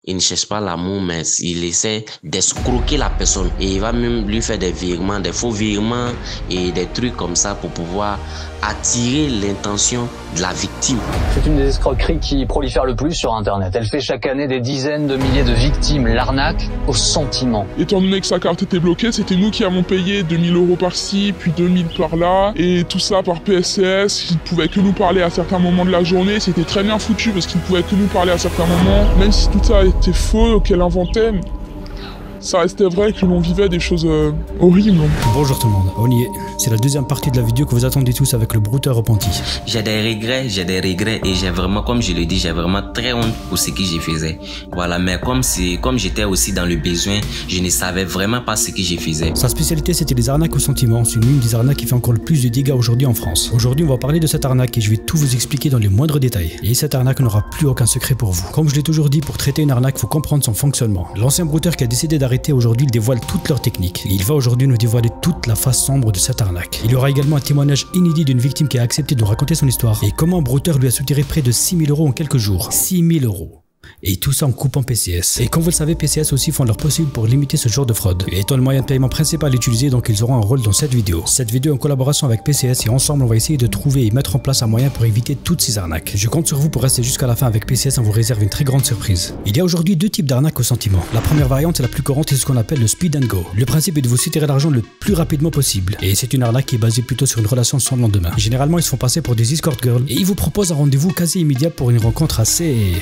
il ne cherche pas l'amour, mais il essaie d'escroquer la personne. Et il va même lui faire des virements, des faux virements et des trucs comme ça pour pouvoir attirer l'intention de la victime. C'est une des escroqueries qui prolifère le plus sur Internet. Elle fait chaque année des dizaines de milliers de victimes. L'arnaque au sentiment. Étant donné que sa carte était bloquée, c'était nous qui avons payé 2000 € par-ci, puis 2000 par-là, et tout ça par PSCS. Il ne pouvait que nous parler à certains moments de la journée. C'était très bien foutu parce qu'il ne pouvait que nous parler à certains moments. Même si tout ça était faux, qu'elle inventait, ça restait vrai que l'on vivait des choses horribles. Bonjour tout le monde, on y est. C'est la deuxième partie de la vidéo que vous attendez tous avec le brouteur repenti. J'ai des regrets et j'ai vraiment, comme je le dis, j'ai vraiment très honte pour ce que je faisais. Voilà, mais comme j'étais aussi dans le besoin, je ne savais vraiment pas ce que je faisais. Sa spécialité, c'était les arnaques au sentiment. C'est l'une des arnaques qui fait encore le plus de dégâts aujourd'hui en France. Aujourd'hui, on va parler de cette arnaque et je vais tout vous expliquer dans les moindres détails. Et cette arnaque n'aura plus aucun secret pour vous. Comme je l'ai toujours dit, pour traiter une arnaque, il faut comprendre son fonctionnement. L'ancien brouteur qui a décidé d'arrêter aujourd'hui, il dévoile toutes leurs techniques. Et il va aujourd'hui nous dévoiler toute la face sombre de cette arnaque. Il y aura également un témoignage inédit d'une victime qui a accepté de nous raconter son histoire et comment un brouteur lui a soutiré près de 6 000 € en quelques jours. 6 000 €. Et tout ça en coupant PCS. Et comme vous le savez, PCS aussi font leur possible pour limiter ce genre de fraude. Et étant le moyen de paiement principal utilisé, donc ils auront un rôle dans cette vidéo. Cette vidéo en collaboration avec PCS et ensemble on va essayer de trouver et mettre en place un moyen pour éviter toutes ces arnaques. Je compte sur vous pour rester jusqu'à la fin avec PCS, on vous réserve une très grande surprise. Il y a aujourd'hui deux types d'arnaques au sentiment. La première variante, c'est la plus courante, c'est ce qu'on appelle le speed and go. Le principe est de vous soutirer l'argent le plus rapidement possible. Et c'est une arnaque qui est basée plutôt sur une relation sans lendemain. Généralement, ils se font passer pour des escort girls et ils vous proposent un rendez-vous quasi immédiat pour une rencontre assez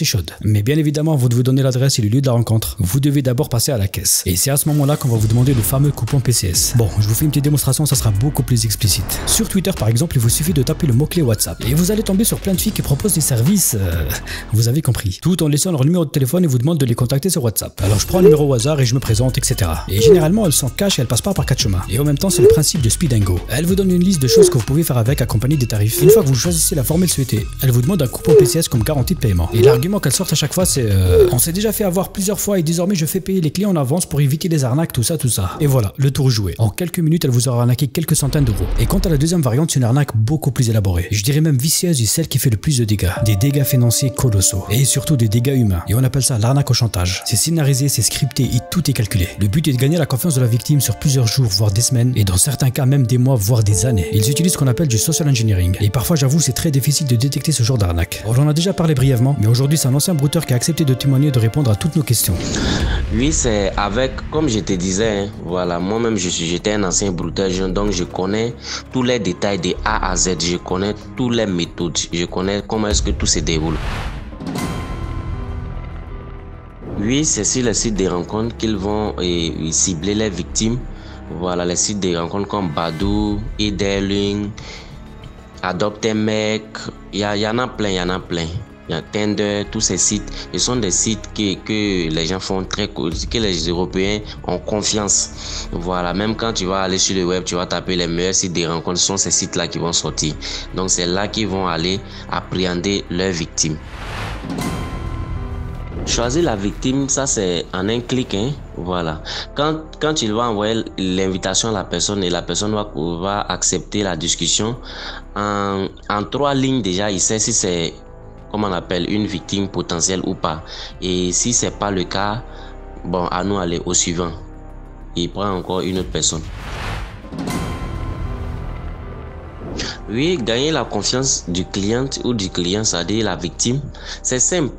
chaude. Mais bien évidemment, avant de vous donner l'adresse et le lieu de la rencontre, vous devez d'abord passer à la caisse. Et c'est à ce moment-là qu'on va vous demander le fameux coupon PCS. Bon, je vous fais une petite démonstration, ça sera beaucoup plus explicite. Sur Twitter, par exemple, il vous suffit de taper le mot-clé WhatsApp. Et vous allez tomber sur plein de filles qui proposent des services, vous avez compris. Tout en laissant leur numéro de téléphone et vous demandent de les contacter sur WhatsApp. Alors je prends un numéro au hasard et je me présente, etc. Et généralement, elles s'en cachent et elles passent pas par quatre chemins. Et en même temps, c'est le principe de Speed & Go. Elle vous donne une liste de choses que vous pouvez faire avec, accompagné des tarifs. Une fois que vous choisissez la formule souhaitée, elle vous demande un coupon PCS comme garantie de paiement. Et l'argument qu'elle sort à chaque fois, c'est on s'est déjà fait avoir plusieurs fois et désormais je fais payer les clients en avance pour éviter les arnaques, tout ça. Et voilà, le tour joué. En quelques minutes, elle vous aura arnaqué quelques centaines d'euros. Et quant à la deuxième variante, c'est une arnaque beaucoup plus élaborée. Je dirais même vicieuse et celle qui fait le plus de dégâts. Des dégâts financiers colossaux. Et surtout des dégâts humains. Et on appelle ça l'arnaque au chantage. C'est scénarisé, c'est scripté et tout est calculé. Le but est de gagner la confiance de la victime sur plusieurs jours, voire des semaines, et dans certains cas même des mois, voire des années. Ils utilisent ce qu'on appelle du social engineering. Et parfois, j'avoue, c'est très difficile de détecter ce genre d'arnaque. On en a déjà parlé brièvement, mais aujourd'hui, c'est un ancien brouteur qui a accepté de témoigner, de répondre à toutes nos questions. Oui, c'est avec, comme je te disais, hein, voilà, moi-même j'étais un ancien brouteur, donc je connais tous les détails de A à Z, je connais toutes les méthodes, je connais comment est-ce que tout se déroule. Oui, c'est sur les sites de rencontres qu'ils vont cibler les victimes. Voilà, les sites de rencontres comme Badoo, e-Darling, Adopte un mec, il y en a plein, Il y a Tinder, tous ces sites, ce sont des sites que les gens font que les Européens ont confiance. Voilà, même quand tu vas aller sur le web, tu vas taper les meilleurs sites de rencontres, ce sont ces sites-là qui vont sortir. Donc c'est là qu'ils vont aller appréhender leurs victimes. Choisir la victime, ça c'est en un clic, hein. Voilà. Quand il va envoyer l'invitation à la personne et la personne va accepter la discussion, en 3 lignes déjà, il sait si c'est, comment on appelle, une victime potentielle ou pas. Et si c'est pas le cas, bon, à nous aller au suivant. Il prend encore une autre personne. Oui, gagner la confiance du client ou du client, c'est-à-dire la victime, c'est simple.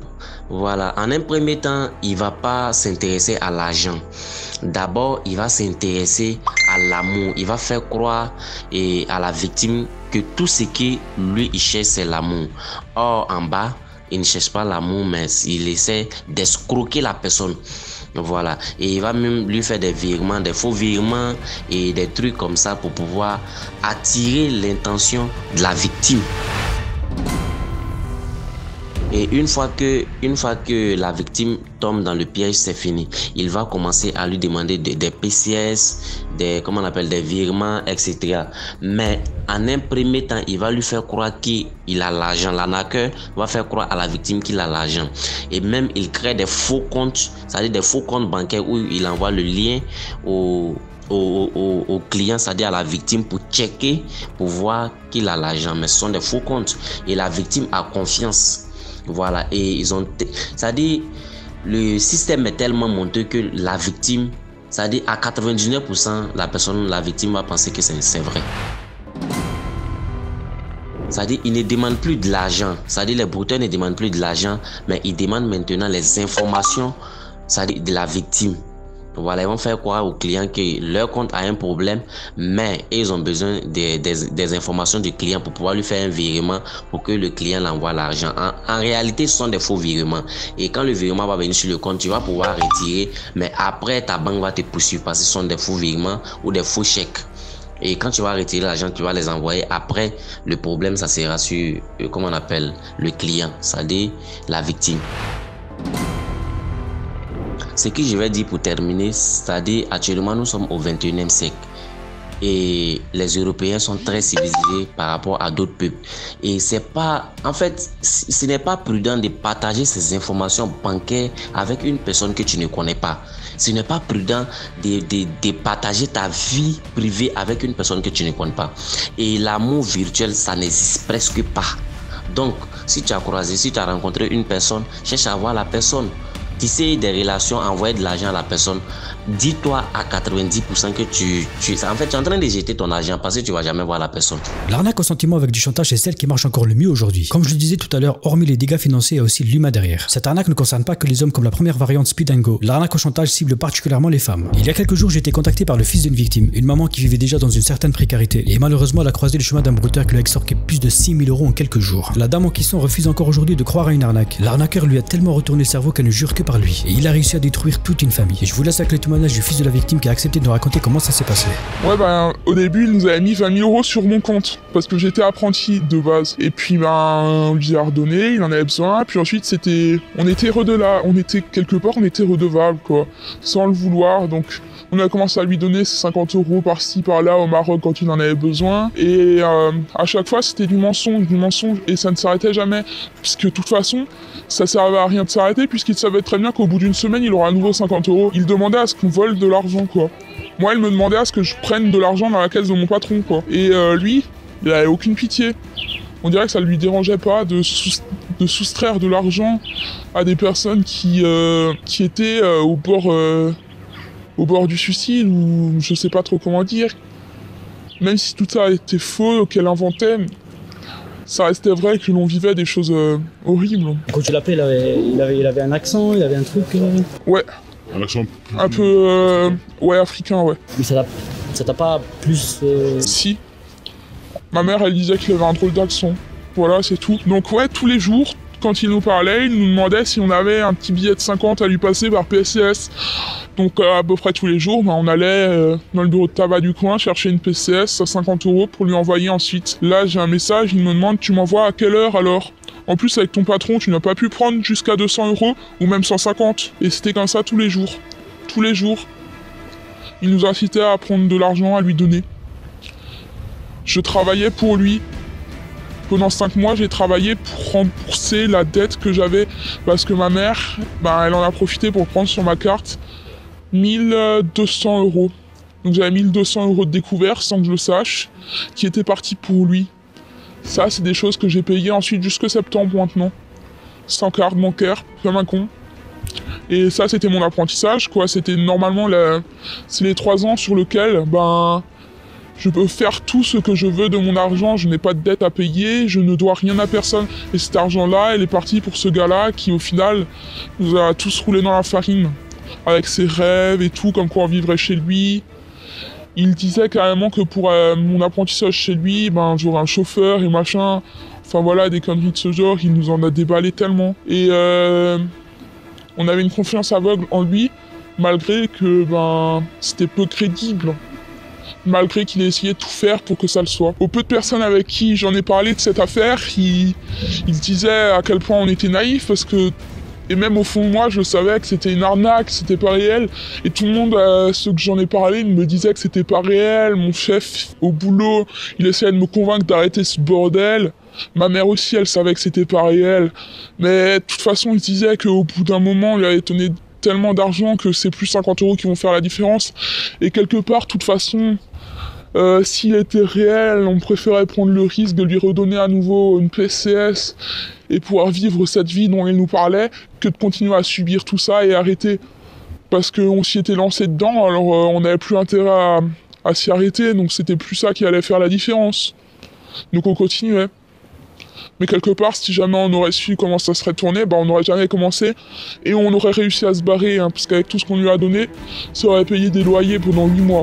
Voilà, en un premier temps, il va pas s'intéresser à l'argent. D'abord, il va s'intéresser à l'amour. Il va faire croire à la victime que tout ce qui lui il cherche, c'est l'amour. Or, en bas, il ne cherche pas l'amour, mais il essaie d'escroquer la personne. Voilà, et il va même lui faire des virements, des faux virements et des trucs comme ça pour pouvoir attirer l'intention de la victime. Et une fois que la victime tombe dans le piège, c'est fini. Il va commencer à lui demander des PCS, des virements, etc. Mais en un premier temps, il va lui faire croire qu'il a l'argent. L'arnaqueur va faire croire à la victime qu'il a l'argent. Et même, il crée des faux comptes, c'est-à-dire des faux comptes bancaires où il envoie le lien au client, c'est-à-dire à la victime, pour checker, pour voir qu'il a l'argent. Mais ce sont des faux comptes. Et la victime a confiance. Voilà, et c'est-à-dire le système est tellement monteux que la victime, c'est-à-dire à 99%, la victime va penser que c'est vrai. C'est-à-dire ils ne demandent plus de l'argent. C'est-à-dire les brouteurs ne demandent plus de l'argent, mais ils demandent maintenant les informations, c'est-à-dire de la victime. Voilà, ils vont faire croire aux clients que leur compte a un problème, mais ils ont besoin des informations du client pour pouvoir lui faire un virement pour que le client l'envoie l'argent. En réalité, ce sont des faux virements. Et quand le virement va venir sur le compte, tu vas pouvoir retirer, mais après, ta banque va te poursuivre parce que ce sont des faux virements ou des faux chèques. Et quand tu vas retirer l'argent, tu vas les envoyer. Après, le problème, ça sera sur, comment on appelle, le client, c'est-à-dire la victime. Ce que je vais dire pour terminer, c'est-à-dire actuellement, nous sommes au 21e siècle. Et les Européens sont très civilisés par rapport à d'autres peuples. Et c'est pas, en fait, ce n'est pas prudent de partager ces informations bancaires avec une personne que tu ne connais pas. Ce n'est pas prudent de partager ta vie privée avec une personne que tu ne connais pas. Et l'amour virtuel, ça n'existe presque pas. Donc, si tu as croisé, si tu as rencontré une personne, cherche à voir la personne. Tisser des relations, envoyer de l'argent à la personne, dis-toi à 90% que en fait, tu es en train de jeter ton argent parce que tu vas jamais voir la personne. L'arnaque au sentiment avec du chantage est celle qui marche encore le mieux aujourd'hui. Comme je le disais tout à l'heure, hormis les dégâts financiers, il y a aussi l'humain derrière. Cette arnaque ne concerne pas que les hommes comme la première variante Speed & Go. L'arnaque au chantage cible particulièrement les femmes. Il y a quelques jours, j'ai été contacté par le fils d'une victime, une maman qui vivait déjà dans une certaine précarité. Et malheureusement, elle a croisé le chemin d'un brouteur qui lui a extorqué plus de 6 000 € en quelques jours. La dame en question refuse encore aujourd'hui de croire à une arnaque. L'arnaqueur lui a tellement retourné le cerveau qu'elle ne jure que par lui. Et il a réussi à détruire toute une famille. Et je vous laisse avec le témoignage du fils de la victime qui a accepté de nous raconter comment ça s'est passé. Ouais, au début, il nous avait mis 20 000 € sur mon compte parce que j'étais apprenti de base. Et puis, on lui a redonné, il en avait besoin. Puis ensuite, on était redevable, quoi, sans le vouloir. Donc, on a commencé à lui donner 50 € par-ci, par-là au Maroc quand il en avait besoin. Et à chaque fois, c'était du mensonge. Et ça ne s'arrêtait jamais. Puisque de toute façon, ça servait à rien de s'arrêter puisqu'il savait très bien qu'au bout d'une semaine, il aura à nouveau 50 €. Il demandait à ce qu'on vole de l'argent, quoi. Moi, il me demandait à ce que je prenne de l'argent dans la caisse de mon patron, quoi. Et lui, il avait aucune pitié. On dirait que ça lui dérangeait pas de soustraire de l'argent à des personnes qui étaient au bord du suicide, ou je sais pas trop comment dire. Même si tout ça était faux, qu'elle inventait, ça restait vrai que l'on vivait des choses horribles. Quand tu l'appelais, il avait un accent, il avait un truc... Ouais. Un accent un peu... ouais, africain, ouais. Mais ça t'a pas plus... Si. Ma mère, elle disait qu'il avait un drôle d'accent. Voilà, c'est tout. Donc ouais, tous les jours, quand il nous parlait, il nous demandait si on avait un petit billet de 50 à lui passer par PCS. Donc à peu près tous les jours, on allait dans le bureau de tabac du coin chercher une PCS à 50 € pour lui envoyer ensuite. Là, j'ai un message, il me demande « Tu m'envoies à quelle heure alors ?» En plus, avec ton patron, tu n'as pas pu prendre jusqu'à 200 € ou même 150. Et c'était comme ça tous les jours. Tous les jours. Il nous incitait à prendre de l'argent, à lui donner. Je travaillais pour lui. Pendant 5 mois, j'ai travaillé pour rembourser la dette que j'avais parce que ma mère, elle en a profité pour prendre sur ma carte 1200 €. Donc j'avais 1200 € de découvert sans que je le sache, qui étaient partis pour lui. Ça, c'est des choses que j'ai payées ensuite jusque septembre maintenant. Sans carte bancaire, comme un con. Et ça, c'était mon apprentissage, quoi. C'était normalement c'est les 3 ans sur lesquels, je peux faire tout ce que je veux de mon argent, je n'ai pas de dette à payer, je ne dois rien à personne. Et cet argent-là, elle est partie pour ce gars-là qui, au final, nous a tous roulé dans la farine. Avec ses rêves et tout, comme quoi on vivrait chez lui. Il disait carrément que pour mon apprentissage chez lui, j'aurais un chauffeur et machin. Enfin voilà, des conneries de ce genre, il nous en a déballé tellement. Et on avait une confiance aveugle en lui, malgré que c'était peu crédible. Malgré qu'il ait essayé de tout faire pour que ça le soit. Aux peu de personnes avec qui j'en ai parlé de cette affaire, ils disaient à quel point on était naïfs, parce que, et même au fond de moi, je savais que c'était une arnaque, c'était pas réel. Et tout le monde, ceux que j'en ai parlé, me disaient que c'était pas réel. Mon chef au boulot, il essayait de me convaincre d'arrêter ce bordel. Ma mère aussi, elle savait que c'était pas réel. Mais de toute façon, il disait qu'au bout d'un moment, on lui avait donné tellement d'argent que c'est plus 50 € qui vont faire la différence. Et quelque part, de toute façon, s'il était réel, on préférait prendre le risque de lui redonner à nouveau une PCS et pouvoir vivre cette vie dont il nous parlait que de continuer à subir tout ça et arrêter. Parce qu'on s'y était lancé dedans, alors on n'avait plus intérêt à s'y arrêter, donc c'était plus ça qui allait faire la différence. Donc on continuait. Mais quelque part, si jamais on aurait su comment ça serait tourné, on n'aurait jamais commencé et on aurait réussi à se barrer, parce qu'avec tout ce qu'on lui a donné, ça aurait payé des loyers pendant 8 mois.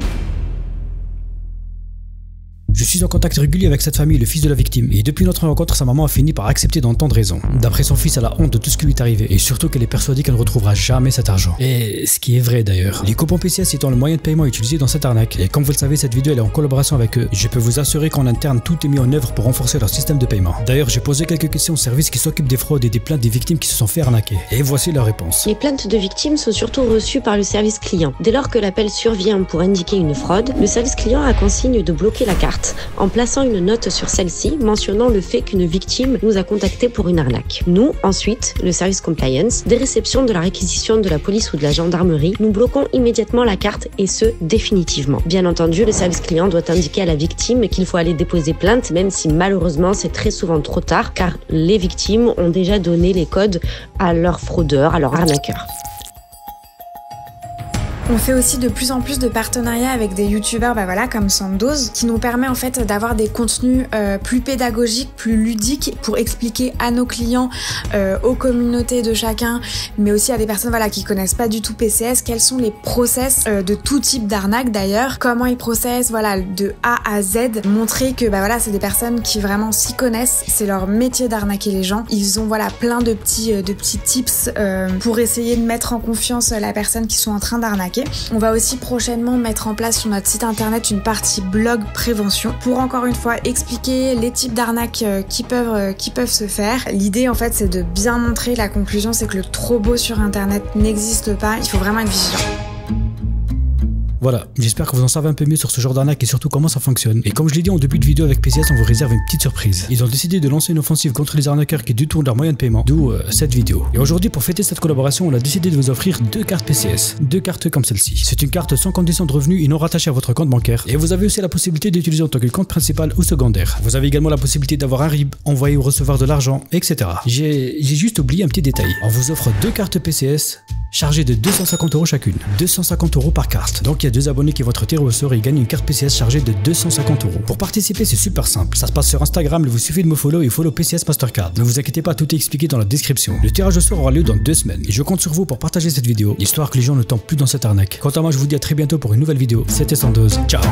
Je suis en contact régulier avec cette famille, le fils de la victime, et depuis notre rencontre, sa maman a fini par accepter d'entendre raison. D'après son fils, elle a honte de tout ce qui lui est arrivé, et surtout qu'elle est persuadée qu'elle ne retrouvera jamais cet argent. Et ce qui est vrai d'ailleurs. Les coupons PCS étant le moyen de paiement utilisé dans cette arnaque, et comme vous le savez, cette vidéo elle est en collaboration avec eux, je peux vous assurer qu'en interne, tout est mis en œuvre pour renforcer leur système de paiement. D'ailleurs, j'ai posé quelques questions au service qui s'occupe des fraudes et des plaintes des victimes qui se sont fait arnaquer. Et voici leur réponse. Les plaintes de victimes sont surtout reçues par le service client. Dès lors que l'appel survient pour indiquer une fraude, le service client a consigne de bloquer la carte, en plaçant une note sur celle-ci mentionnant le fait qu'une victime nous a contacté pour une arnaque. Nous, ensuite, le service compliance, dès réception de la réquisition de la police ou de la gendarmerie, nous bloquons immédiatement la carte et ce, définitivement. Bien entendu, le service client doit indiquer à la victime qu'il faut aller déposer plainte, même si malheureusement c'est très souvent trop tard, car les victimes ont déjà donné les codes à leurs fraudeurs, à leurs arnaqueurs. On fait aussi de plus en plus de partenariats avec des youtubeurs comme Sandoz, qui nous permet en fait d'avoir des contenus plus pédagogiques, plus ludiques pour expliquer à nos clients, aux communautés de chacun, mais aussi à des personnes qui connaissent pas du tout PCS, quels sont les process de tout type d'arnaque d'ailleurs, comment ils processent de A à Z, montrer que c'est des personnes qui vraiment s'y connaissent, c'est leur métier d'arnaquer les gens. Ils ont plein de petits tips pour essayer de mettre en confiance la personne qui sont en train d'arnaquer. On va aussi prochainement mettre en place sur notre site internet une partie blog prévention pour encore une fois expliquer les types d'arnaques qui peuvent se faire. L'idée en fait c'est de bien montrer, la conclusion c'est que le trop beau sur internet n'existe pas, il faut vraiment être vigilant. Voilà, j'espère que vous en savez un peu mieux sur ce genre d'arnaque et surtout comment ça fonctionne. Et comme je l'ai dit en début de vidéo avec PCS, on vous réserve une petite surprise. Ils ont décidé de lancer une offensive contre les arnaqueurs qui détournent leurs moyens de paiement, d'où cette vidéo. Et aujourd'hui, pour fêter cette collaboration, on a décidé de vous offrir 2 cartes PCS. 2 cartes comme celle-ci. C'est une carte sans condition de revenu et non rattachée à votre compte bancaire. Et vous avez aussi la possibilité d'utiliser en tant que compte principal ou secondaire. Vous avez également la possibilité d'avoir un RIB, envoyer ou recevoir de l'argent, etc. J'ai juste oublié un petit détail. On vous offre 2 cartes PCS chargées de 250 € chacune. 250 € par carte. Donc il y a 2 abonnés qui vont être tirés au sort et ils gagnent une carte PCS chargée de 250 €. Pour participer, c'est super simple. Ça se passe sur Instagram, il vous suffit de me follow et follow PCS Mastercard. Ne vous inquiétez pas, tout est expliqué dans la description. Le tirage au sort aura lieu dans 2 semaines. Et je compte sur vous pour partager cette vidéo, histoire que les gens ne tombent plus dans cette arnaque. Quant à moi, je vous dis à très bientôt pour une nouvelle vidéo. C'était Sandoz. Ciao.